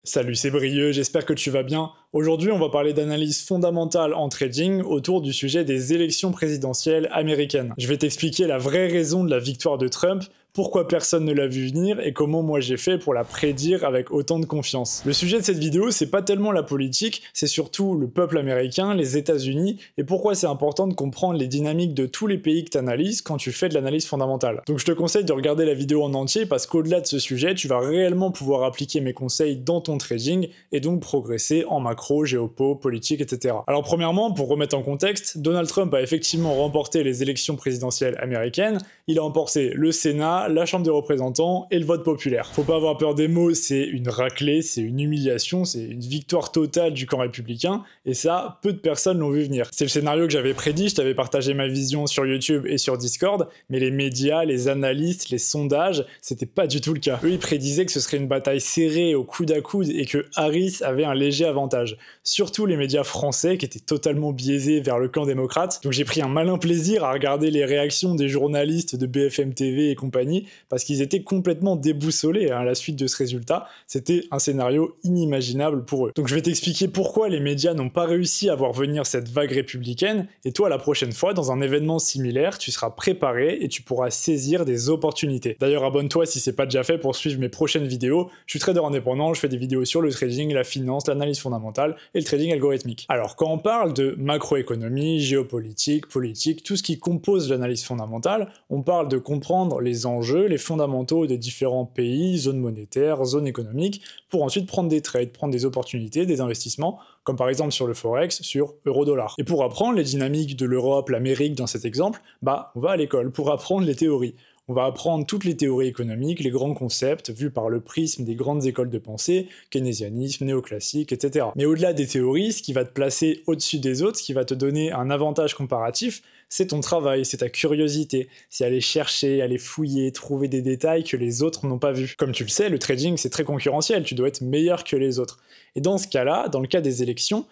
Salut, c'est Brieux, j'espère que tu vas bien. Aujourd'hui, on va parler d'analyse fondamentale en trading autour du sujet des élections présidentielles américaines. Je vais t'expliquer la vraie raison de la victoire de Trump, pourquoi personne ne l'a vu venir et comment moi j'ai fait pour la prédire avec autant de confiance. Le sujet de cette vidéo, c'est pas tellement la politique, c'est surtout le peuple américain, les États-Unis et pourquoi c'est important de comprendre les dynamiques de tous les pays que tu analyses quand tu fais de l'analyse fondamentale. Donc je te conseille de regarder la vidéo en entier parce qu'au-delà de ce sujet, tu vas réellement pouvoir appliquer mes conseils dans ton trading et donc progresser en macro, géopo, politique, etc. Alors premièrement, pour remettre en contexte, Donald Trump a effectivement remporté les élections présidentielles américaines, il a remporté le Sénat, la Chambre des représentants et le vote populaire. Faut pas avoir peur des mots, c'est une raclée, c'est une humiliation, c'est une victoire totale du camp républicain, et ça, peu de personnes l'ont vu venir. C'est le scénario que j'avais prédit, je t'avais partagé ma vision sur YouTube et sur Discord, mais les médias, les analystes, les sondages, c'était pas du tout le cas. Eux, ils prédisaient que ce serait une bataille serrée au coude à coude et que Harris avait un léger avantage. Surtout les médias français qui étaient totalement biaisés vers le camp démocrate. Donc j'ai pris un malin plaisir à regarder les réactions des journalistes de BFM TV et compagnie parce qu'ils étaient complètement déboussolés à la suite de ce résultat. C'était un scénario inimaginable pour eux. Donc je vais t'expliquer pourquoi les médias n'ont pas réussi à voir venir cette vague républicaine et toi la prochaine fois dans un événement similaire tu seras préparé et tu pourras saisir des opportunités. D'ailleurs abonne-toi si c'est pas déjà fait pour suivre mes prochaines vidéos. Je suis trader indépendant, je fais des vidéos sur le trading, la finance, l'analyse fondamentale et le trading algorithmique. Alors quand on parle de macroéconomie, géopolitique, politique, tout ce qui compose l'analyse fondamentale, on parle de comprendre les enjeux, les fondamentaux des différents pays, zones monétaires, zones économiques, pour ensuite prendre des trades, prendre des opportunités, des investissements, comme par exemple sur le Forex, sur euro-dollar. Et pour apprendre les dynamiques de l'Europe, l'Amérique dans cet exemple, on va à l'école pour apprendre les théories. On va apprendre toutes les théories économiques, les grands concepts, vus par le prisme des grandes écoles de pensée, keynésianisme, néoclassique, etc. Mais au-delà des théories, ce qui va te placer au-dessus des autres, ce qui va te donner un avantage comparatif, c'est ton travail, c'est ta curiosité, c'est aller chercher, aller fouiller, trouver des détails que les autres n'ont pas vus. Comme tu le sais, le trading c'est très concurrentiel, tu dois être meilleur que les autres. Et dans ce cas-là, dans le cas des élections,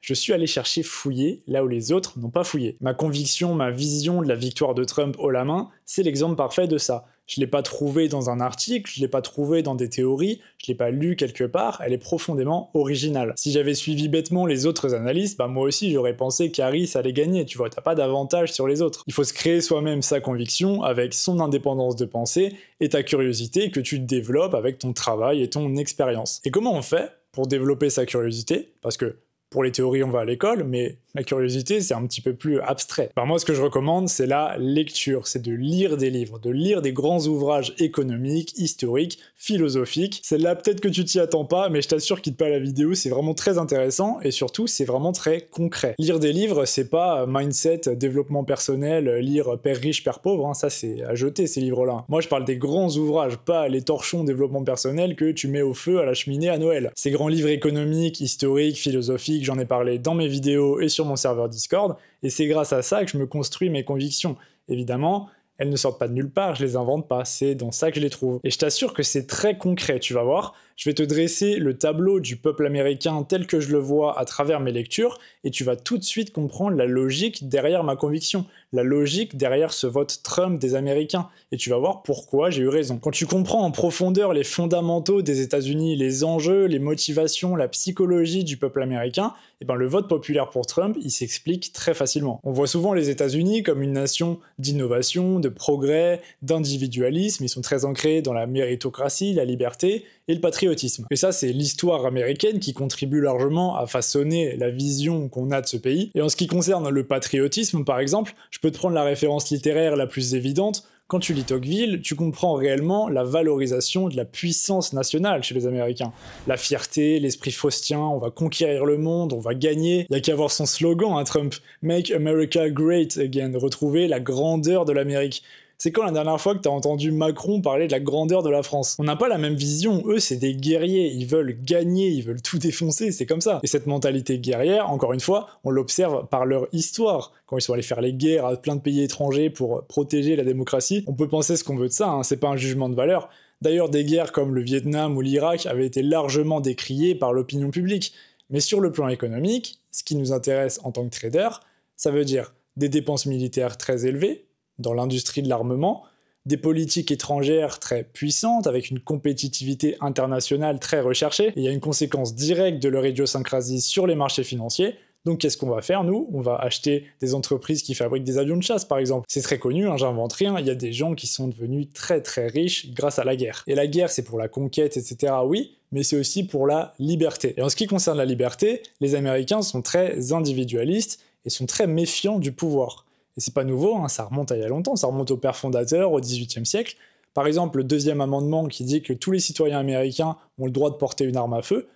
je suis allé chercher fouiller là où les autres n'ont pas fouillé. Ma conviction, ma vision de la victoire de Trump haut la main, c'est l'exemple parfait de ça. Je ne l'ai pas trouvé dans un article, je ne l'ai pas trouvé dans des théories, je ne l'ai pas lu quelque part, elle est profondément originale. Si j'avais suivi bêtement les autres analystes, moi aussi j'aurais pensé qu'Harris allait gagner, tu vois, t'as pas d'avantage sur les autres. Il faut se créer soi-même sa conviction avec son indépendance de pensée et ta curiosité que tu développes avec ton travail et ton expérience. Et comment on fait pour développer sa curiosité? Parce que pour les théories, on va à l'école, mais la curiosité, c'est un petit peu plus abstrait. Moi, ce que je recommande, c'est la lecture, c'est de lire des livres, de lire des grands ouvrages économiques, historiques, philosophiques. Celle-là, peut-être que tu t'y attends pas, mais je t'assure, quitte pas la vidéo, c'est vraiment très intéressant, et surtout, c'est vraiment très concret. Lire des livres, c'est pas mindset, développement personnel, lire Père riche, Père pauvre, ça c'est à jeter, ces livres-là. Moi, je parle des grands ouvrages, pas les torchons développement personnel que tu mets au feu à la cheminée à Noël. Ces grands livres économiques, historiques, philosophiques, j'en ai parlé dans mes vidéos et sur mon serveur Discord, et c'est grâce à ça que je me construis mes convictions. Évidemment, elles ne sortent pas de nulle part, je les invente pas, c'est dans ça que je les trouve. Et je t'assure que c'est très concret, tu vas voir. Je vais te dresser le tableau du peuple américain tel que je le vois à travers mes lectures, et tu vas tout de suite comprendre la logique derrière ma conviction, la logique derrière ce vote Trump des Américains, et tu vas voir pourquoi j'ai eu raison. Quand tu comprends en profondeur les fondamentaux des États-Unis, les enjeux, les motivations, la psychologie du peuple américain, le vote populaire pour Trump, il s'explique très facilement. On voit souvent les États-Unis comme une nation d'innovation, de progrès, d'individualisme, ils sont très ancrés dans la méritocratie, la liberté et le patriotisme. Et ça, c'est l'histoire américaine qui contribue largement à façonner la vision qu'on a de ce pays. Et en ce qui concerne le patriotisme, par exemple, je peux te prendre la référence littéraire la plus évidente. Quand tu lis Tocqueville, tu comprends réellement la valorisation de la puissance nationale chez les Américains. La fierté, l'esprit faustien, on va conquérir le monde, on va gagner. Il n'y a qu'à voir son slogan, Trump, « Make America Great Again », retrouver la grandeur de l'Amérique. C'est quand la dernière fois que t'as entendu Macron parler de la grandeur de la France? On n'a pas la même vision, eux c'est des guerriers, ils veulent gagner, ils veulent tout défoncer, c'est comme ça. Et cette mentalité guerrière, encore une fois, on l'observe par leur histoire. Quand ils sont allés faire les guerres à plein de pays étrangers pour protéger la démocratie, on peut penser ce qu'on veut de ça, c'est pas un jugement de valeur. D'ailleurs, des guerres comme le Vietnam ou l'Irak avaient été largement décriées par l'opinion publique. Mais sur le plan économique, ce qui nous intéresse en tant que trader, ça veut dire des dépenses militaires très élevées, dans l'industrie de l'armement, des politiques étrangères très puissantes, avec une compétitivité internationale très recherchée, et il y a une conséquence directe de leur idiosyncrasie sur les marchés financiers. Donc qu'est-ce qu'on va faire, nous? On va acheter des entreprises qui fabriquent des avions de chasse, par exemple. C'est très connu, hein, j'invente rien, il y a des gens qui sont devenus très très riches grâce à la guerre. Et la guerre, c'est pour la conquête, etc., oui, mais c'est aussi pour la liberté. Et en ce qui concerne la liberté, les Américains sont très individualistes et sont très méfiants du pouvoir. Et c'est pas nouveau, hein, ça remonte à il y a longtemps, ça remonte au père fondateur, au XVIIIe siècle. Par exemple, le deuxième amendement qui dit que tous les citoyens américains ont le droit de porter une arme à feu,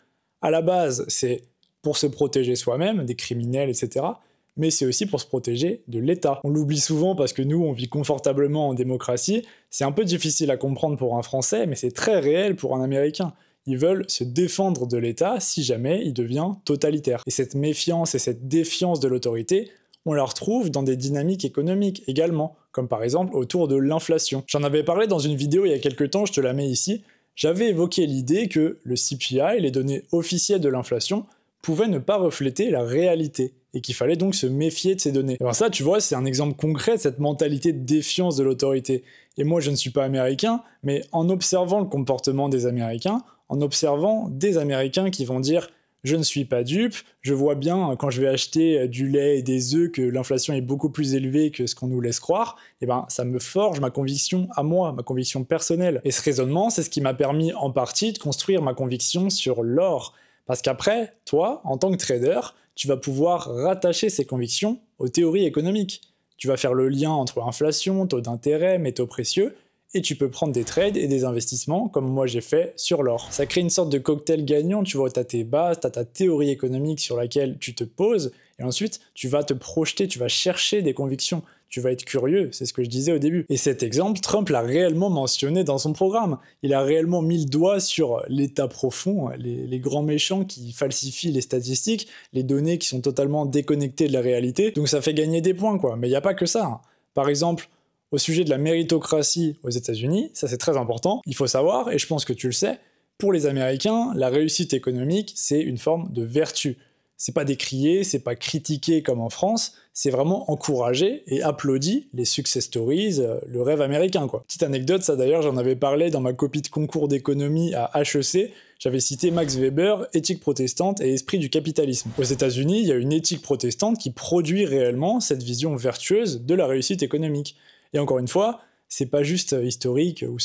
à la base, c'est pour se protéger soi-même, des criminels, etc., mais c'est aussi pour se protéger de l'État. On l'oublie souvent parce que nous, on vit confortablement en démocratie, c'est un peu difficile à comprendre pour un Français, mais c'est très réel pour un Américain. Ils veulent se défendre de l'État si jamais il devient totalitaire. Et cette méfiance et cette défiance de l'autorité, on la retrouve dans des dynamiques économiques également, comme par exemple autour de l'inflation. J'en avais parlé dans une vidéo il y a quelques temps, je te la mets ici. J'avais évoqué l'idée que le CPI, les données officielles de l'inflation, pouvaient ne pas refléter la réalité, et qu'il fallait donc se méfier de ces données. Alors ça, tu vois, c'est un exemple concret de cette mentalité de défiance de l'autorité. Et moi, je ne suis pas américain, mais en observant le comportement des Américains, en observant des Américains qui vont dire « je ne suis pas dupe, je vois bien quand je vais acheter du lait et des œufs que l'inflation est beaucoup plus élevée que ce qu'on nous laisse croire », et ben ça me forge ma conviction à moi, ma conviction personnelle. Et ce raisonnement, c'est ce qui m'a permis en partie de construire ma conviction sur l'or. Parce qu'après, toi, en tant que trader, tu vas pouvoir rattacher ces convictions aux théories économiques. Tu vas faire le lien entre inflation, taux d'intérêt, métaux précieux, et tu peux prendre des trades et des investissements, comme moi j'ai fait sur l'or. Ça crée une sorte de cocktail gagnant, tu vois, t'as tes bases, t'as ta théorie économique sur laquelle tu te poses, et ensuite tu vas te projeter, tu vas chercher des convictions, tu vas être curieux, c'est ce que je disais au début. Et cet exemple, Trump l'a réellement mentionné dans son programme. Il a réellement mis le doigt sur l'État profond, les grands méchants qui falsifient les statistiques, les données qui sont totalement déconnectées de la réalité, donc ça fait gagner des points, quoi. Mais il n'y a pas que ça, hein. Par exemple, au sujet de la méritocratie aux États-Unis, ça c'est très important, il faut savoir, et je pense que tu le sais, pour les Américains, la réussite économique, c'est une forme de vertu. C'est pas décrié, c'est pas critiqué comme en France, c'est vraiment encouragé et applaudi les success stories, le rêve américain, quoi. Petite anecdote, ça d'ailleurs, j'en avais parlé dans ma copie de concours d'économie à HEC, j'avais cité Max Weber, éthique protestante et esprit du capitalisme. Aux États-Unis, il y a une éthique protestante qui produit réellement cette vision vertueuse de la réussite économique. Et encore une fois, c'est pas juste historique ou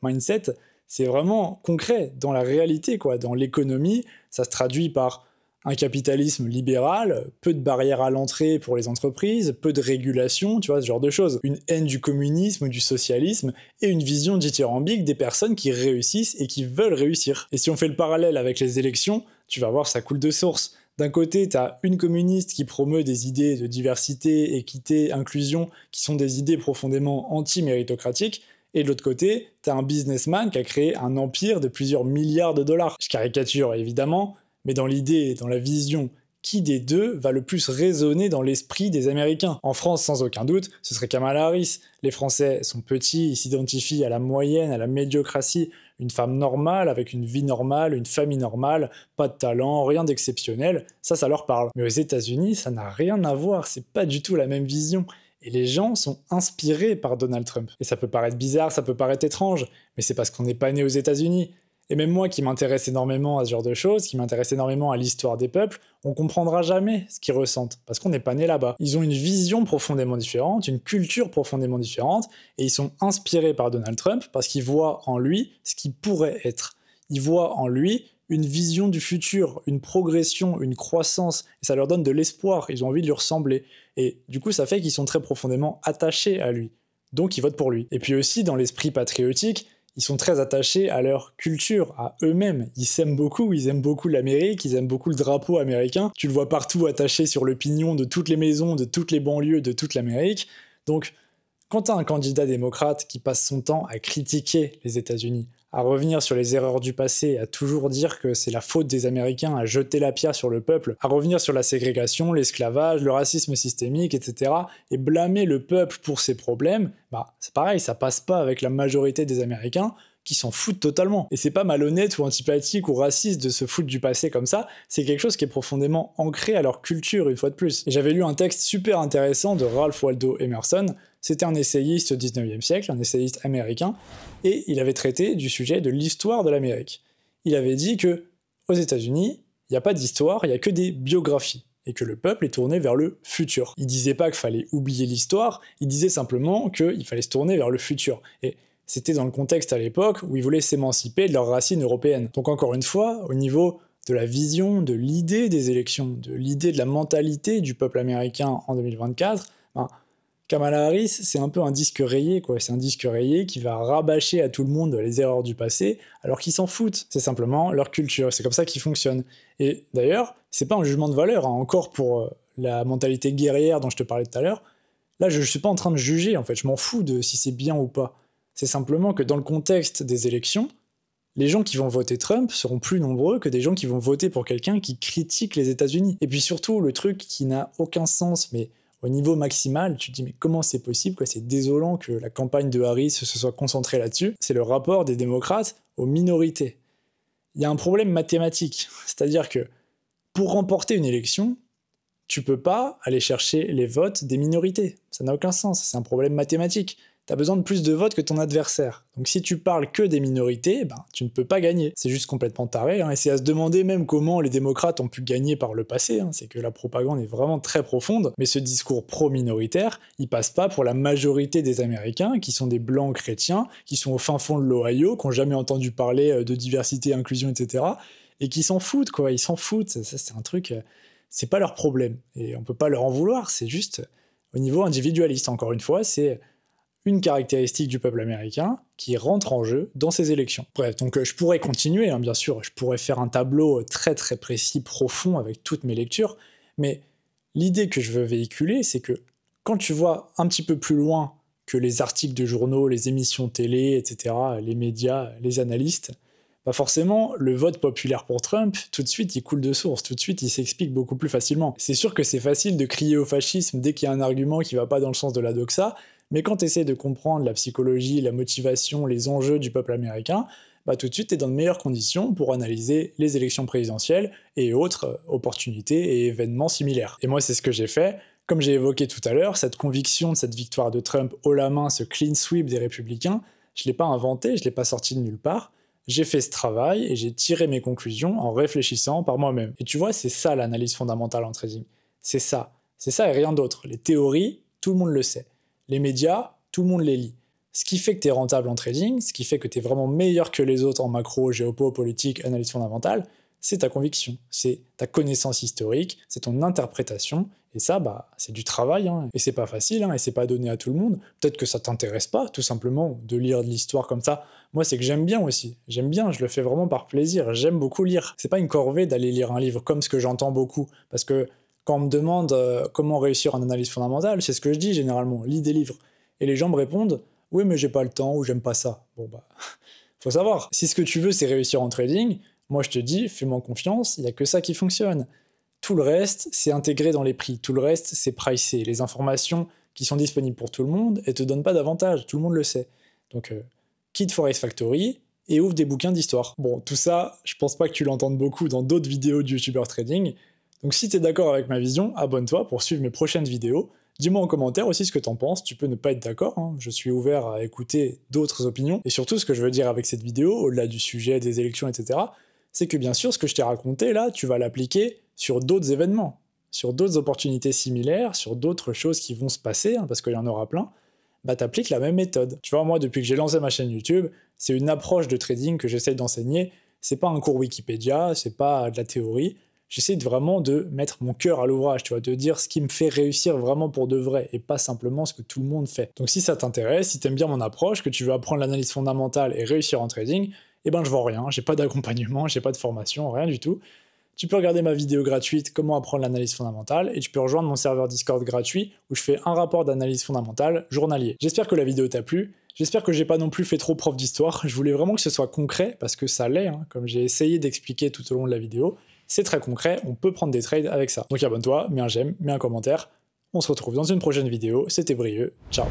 mindset, c'est vraiment concret dans la réalité, quoi. Dans l'économie, ça se traduit par un capitalisme libéral, peu de barrières à l'entrée pour les entreprises, peu de régulation, tu vois, ce genre de choses. Une haine du communisme ou du socialisme, et une vision dithyrambique des personnes qui réussissent et qui veulent réussir. Et si on fait le parallèle avec les élections, tu vas voir, ça coule de source. D'un côté, t'as une communiste qui promeut des idées de diversité, équité, inclusion, qui sont des idées profondément anti-méritocratiques, et de l'autre côté, t'as un businessman qui a créé un empire de plusieurs milliards de dollars. Je caricature évidemment, mais dans l'idée, dans la vision, qui des deux va le plus résonner dans l'esprit des Américains? En France, sans aucun doute, ce serait Kamala Harris. Les Français sont petits, ils s'identifient à la moyenne, à la médiocratie, une femme normale, avec une vie normale, une famille normale, pas de talent, rien d'exceptionnel, ça leur parle. Mais aux États-Unis, ça n'a rien à voir, c'est pas du tout la même vision. Et les gens sont inspirés par Donald Trump. Et ça peut paraître bizarre, ça peut paraître étrange, mais c'est parce qu'on n'est pas né aux États-Unis. Et même moi qui m'intéresse énormément à ce genre de choses, qui m'intéresse énormément à l'histoire des peuples, on comprendra jamais ce qu'ils ressentent, parce qu'on n'est pas né là-bas. Ils ont une vision profondément différente, une culture profondément différente, et ils sont inspirés par Donald Trump parce qu'ils voient en lui ce qu'il pourrait être. Ils voient en lui une vision du futur, une progression, une croissance, et ça leur donne de l'espoir, ils ont envie de lui ressembler. Et du coup, ça fait qu'ils sont très profondément attachés à lui. Donc ils votent pour lui. Et puis aussi, dans l'esprit patriotique, ils sont très attachés à leur culture, à eux-mêmes. Ils s'aiment beaucoup, ils aiment beaucoup l'Amérique, ils aiment beaucoup le drapeau américain. Tu le vois partout attaché sur le pignon de toutes les maisons, de toutes les banlieues, de toute l'Amérique. Donc, quand tu as un candidat démocrate qui passe son temps à critiquer les États-Unis, à revenir sur les erreurs du passé, à toujours dire que c'est la faute des Américains, à jeter la pierre sur le peuple, à revenir sur la ségrégation, l'esclavage, le racisme systémique, etc., et blâmer le peuple pour ses problèmes, c'est pareil, ça passe pas avec la majorité des Américains qui s'en foutent totalement. Et c'est pas malhonnête ou antipathique ou raciste de se foutre du passé comme ça, c'est quelque chose qui est profondément ancré à leur culture, une fois de plus. Et j'avais lu un texte super intéressant de Ralph Waldo Emerson C'était un essayiste au 19e siècle, un essayiste américain, et il avait traité du sujet de l'histoire de l'Amérique. Il avait dit que aux États-Unis, il n'y a pas d'histoire, il n'y a que des biographies, et que le peuple est tourné vers le futur. Il disait pas qu'il fallait oublier l'histoire, il disait simplement qu'il fallait se tourner vers le futur. Et c'était dans le contexte à l'époque où ils voulaient s'émanciper de leurs racines européennes. Donc encore une fois, au niveau de la vision, de l'idée des élections, de l'idée de la mentalité du peuple américain en 2024, Kamala Harris, c'est un peu un disque rayé, quoi. C'est un disque rayé qui va rabâcher à tout le monde les erreurs du passé, alors qu'ils s'en foutent. C'est simplement leur culture, c'est comme ça qu'ils fonctionnent. Et d'ailleurs, c'est pas un jugement de valeur, hein. Encore pour la mentalité guerrière dont je te parlais tout à l'heure, là je suis pas en train de juger, en fait, je m'en fous de si c'est bien ou pas. C'est simplement que dans le contexte des élections, les gens qui vont voter Trump seront plus nombreux que des gens qui vont voter pour quelqu'un qui critique les États-Unis. Et puis surtout, le truc qui n'a aucun sens, mais au niveau maximal, tu te dis mais comment c'est possible, quoi, c'est désolant que la campagne de Harris se soit concentrée là-dessus, c'est le rapport des démocrates aux minorités. Il y a un problème mathématique, c'est-à-dire que pour remporter une élection, tu peux pas aller chercher les votes des minorités, ça n'a aucun sens, c'est un problème mathématique. T'as besoin de plus de votes que ton adversaire. Donc si tu parles que des minorités, tu ne peux pas gagner. C'est juste complètement taré, hein, et c'est à se demander même comment les démocrates ont pu gagner par le passé, hein. C'est que la propagande est vraiment très profonde, mais ce discours pro-minoritaire, il passe pas pour la majorité des Américains, qui sont des blancs chrétiens, qui sont au fin fond de l'Ohio, qui n'ont jamais entendu parler de diversité, inclusion, etc., et qui s'en foutent, quoi, ils s'en foutent. Ça, c'est un truc, c'est pas leur problème, et on peut pas leur en vouloir, c'est juste au niveau individualiste, encore une fois, c'est une caractéristique du peuple américain qui rentre en jeu dans ces élections. Bref, donc je pourrais continuer, hein, bien sûr, je pourrais faire un tableau très très précis, profond, avec toutes mes lectures, mais l'idée que je veux véhiculer, c'est que quand tu vois un petit peu plus loin que les articles de journaux, les émissions télé, etc., les médias, les analystes, forcément, le vote populaire pour Trump, tout de suite, il coule de source, tout de suite, il s'explique beaucoup plus facilement. C'est sûr que c'est facile de crier au fascisme dès qu'il y a un argument qui va pas dans le sens de la doxa, mais quand tu essaies de comprendre la psychologie, la motivation, les enjeux du peuple américain, tout de suite tu es dans de meilleures conditions pour analyser les élections présidentielles et autres opportunités et événements similaires. Et moi c'est ce que j'ai fait. Comme j'ai évoqué tout à l'heure, cette conviction de cette victoire de Trump haut la main, ce clean sweep des républicains, je l'ai pas inventé, je l'ai pas sorti de nulle part. J'ai fait ce travail et j'ai tiré mes conclusions en réfléchissant par moi-même. Et tu vois, c'est ça l'analyse fondamentale en trading. C'est ça et rien d'autre. Les théories, tout le monde le sait. Les médias, tout le monde les lit. Ce qui fait que tu es rentable en trading, ce qui fait que tu es vraiment meilleur que les autres en macro, géopo, politique, analyse fondamentale, c'est ta conviction, c'est ta connaissance historique, c'est ton interprétation, et ça, c'est du travail, hein, et c'est pas facile, hein, et c'est pas donné à tout le monde. Peut-être que ça t'intéresse pas, tout simplement, de lire de l'histoire comme ça. Moi, c'est que j'aime bien aussi, je le fais vraiment par plaisir, j'aime beaucoup lire. C'est pas une corvée d'aller lire un livre, comme ce que j'entends beaucoup, parce que quand on me demande comment réussir en analyse fondamentale, c'est ce que je dis généralement, lis des livres. Et les gens me répondent « Oui, mais j'ai pas le temps » ou « J'aime pas ça ». Bon faut savoir, si ce que tu veux c'est réussir en trading, moi je te dis, fais-moi confiance, il n'y a que ça qui fonctionne. Tout le reste, c'est intégré dans les prix, tout le reste, c'est pricé. Les informations qui sont disponibles pour tout le monde, elles te donnent pas d'avantage, tout le monde le sait. Donc, quitte Forex Factory et ouvre des bouquins d'histoire. Bon, tout ça, je pense pas que tu l'entendes beaucoup dans d'autres vidéos de YouTuber Trading. Donc si t'es d'accord avec ma vision, abonne-toi pour suivre mes prochaines vidéos. Dis-moi en commentaire aussi ce que t'en penses, tu peux ne pas être d'accord, hein. Je suis ouvert à écouter d'autres opinions. Et surtout, ce que je veux dire avec cette vidéo, au-delà du sujet, des élections, etc., c'est que bien sûr, ce que je t'ai raconté là, tu vas l'appliquer sur d'autres événements, sur d'autres opportunités similaires, sur d'autres choses qui vont se passer, hein, parce qu'il y en aura plein, t'appliques la même méthode. Tu vois, moi, depuis que j'ai lancé ma chaîne YouTube, c'est une approche de trading que j'essaye d'enseigner, c'est pas un cours Wikipédia, c'est pas de la théorie, j'essaie vraiment de mettre mon cœur à l'ouvrage, tu vois, de dire ce qui me fait réussir vraiment pour de vrai, et pas simplement ce que tout le monde fait. Donc si ça t'intéresse, si t'aimes bien mon approche, que tu veux apprendre l'analyse fondamentale et réussir en trading, je vends rien, j'ai pas d'accompagnement, j'ai pas de formation, rien du tout. Tu peux regarder ma vidéo gratuite « Comment apprendre l'analyse fondamentale » et tu peux rejoindre mon serveur Discord gratuit où je fais un rapport d'analyse fondamentale journalier. J'espère que la vidéo t'a plu, j'espère que j'ai pas non plus fait trop prof d'histoire, je voulais vraiment que ce soit concret, parce que ça l'est, hein, comme j'ai essayé d'expliquer tout au long de la vidéo. C'est très concret, on peut prendre des trades avec ça. Donc abonne-toi, mets un j'aime, mets un commentaire, on se retrouve dans une prochaine vidéo, c'était Brieux, ciao.